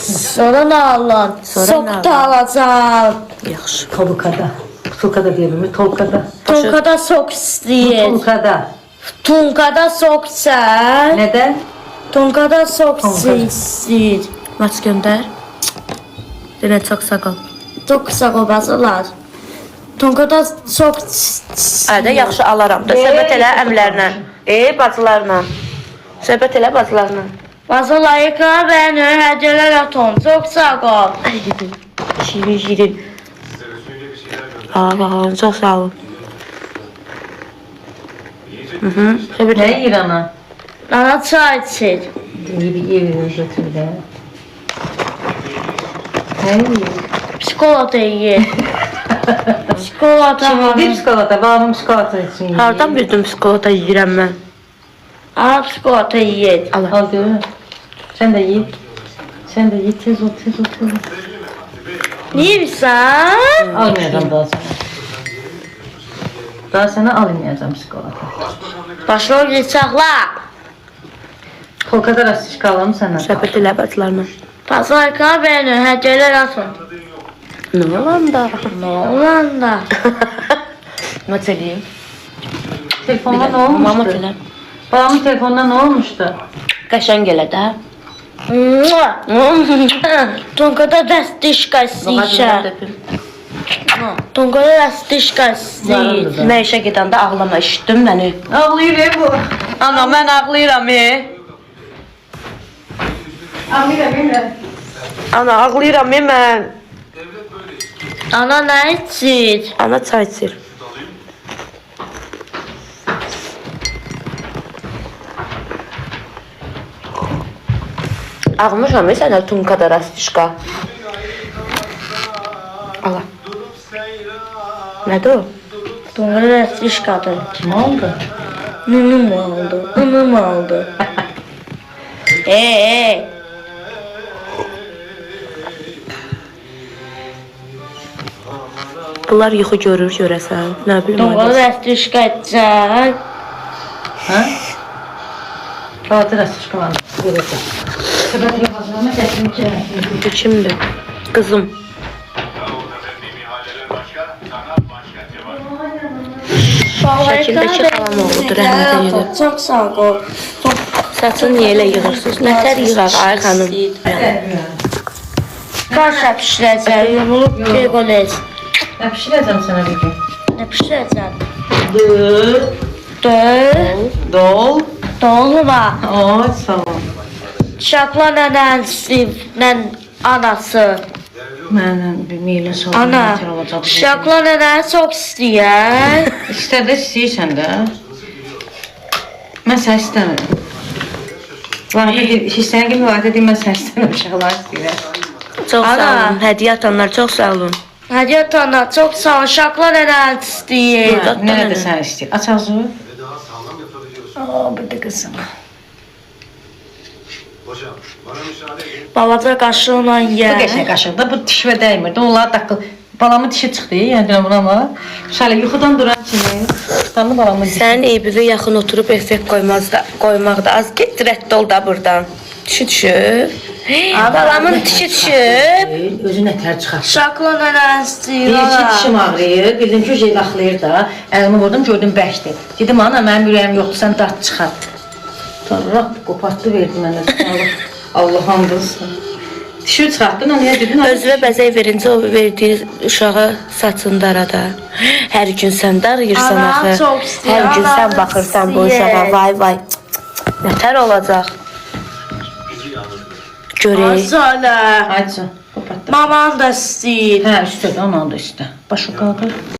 Sonra ne alın? Sokda alacağım. Yaxşı. Tolkada. Tolkada diyelim. Tolkada. Tunkada sok istəyir. Tolkada. Tunkada sok sen. Neden? Tunkada sok istəyir. Maç göndər. Denə çox sağ ol. Çok kısa kobazalar. Tunkada sok Ayda yaxşı alaram da. Söhbət elə əmlərlə. Bacılarla. Söhbət elə bacılarla. Bazalayıka ben hediyeler atom. Çok sağ ol. Şirin şirin. Bakalım çok sağ ol. Söhbət Ne elə. yiyir ana? Bana çay içir. İyi götür de. Ne yiyir? Çikolata yiyir. Çikolata Şimdi bir hanım. çikolata. Babamın çikolata için yiyir. Hardan bildim çikolata yeyirəm mən? Arap çikolata yiyir. Al. Al gör. Sen de ye. Sen de ye. Tez ol, tez ol, tez ol. Yiyirsən? Almayacağım daha sana. Daha sana almayacağım çikolata. Başla geçəklə. Tolkada rastışka alalım sana. Söhbət elə bacılarla. Bazalayıka ben hediyeler atom. Nə olanda? Ne olan da? Maç eləyim. Telefonda ne Mamut olmuştu? elə. Babamın telefonunda ne olmuştu? Qəşəng elə də. Tunkada dəstişka istəyirsən. Tunkada dəstişka istəyir. Mən işə gedəndə ağlama eşitdin məni. Ağlayır bu. Ana mən ağlayıram. Ağlayır. Ana ağlayıram mən. Ana nə içir? Ana çay içir. Ağmışam sənə tunkada rastışka. Ala. Nədir o? Tunkada dəstişkadır. Ne oldu? Nünüm aldı, ınım aldı. Bunlar yuxu görür görəsən. Nə bilim. Tunkada dəstişka içəcək. Ha? Kağıtı rastışka var. Göreceğim. Sebep yapacağımı kesinlikle. Bu kimdir? Qızım. Şəkildəki xalam oğludur, rəhmət eylə. Çox sağ ol. Saçını niyə elə yığırsınız? Nətər yığaq ay xanım? Kaşa pişirəcəm, bunu kegoles. Ne pişireceğim sana bir gün? Nə pişirəcəm? Dı. Döl, Dol. dolma. Oo, sağ ol. Şakla nənəsilə anası. Məndən bir meylə sağ ol. Ana, şakla nənəni çox istəyər. İstər də istəyirsən də. Mən sən istəmirəm. Hissənə kimi vaat edeyim, mən sən istəmirəm, uşaqlar istəyirəm. Çox Ana. sağ olun. Hədiyyə atanlar çox sağ olun. Hədiyyə ana çox sağ ol. Şakla nənəni istəyir. Nə də sən istəyir? Aç ağzını. Aa, bir də qızım. Balaca qaşıqla Bu ye. qəşəng qaşıqda, bu dişvə dəymirdi. Onlar daxıl. Balamın dişi çıxdı, yəni deyirəm buna ama. Şələ yuxudan duran kimi. Tutanlı balamın dişi. Sənin eybivə yaxın oturub effekt qoymaq da az get rədd ol da buradan. Dişi düşüb. Balamın dişi düşüb. Özü nətər çıxar. Şakla nənəni istəyir. Deyir ki, ana. dişim ağrıyır, bildim ki, şey daxlayır da. Əlimi vurdum, gördüm bəşdir. Dedim, ana, mənim ürəyim yoxdur, sən dart çıxart. Sonra qopatlı verdi mənə. Allah hamdolsun. Dişi çıxartdın, anaya dedin. Özünə bəzək verincə o verdiyi uşağa saçını darada. Hər gün sən darayırsan Ana, axı. çox istəyir, Hər gün ana, sən baxırsan bu istəyir. uşağa. Vay vay. Nətər olacaq? Görək. Söyle. Hadi, qopatdı. Maman da istəyir. Hə, üstədə, onu da üstə. Başı qaldır.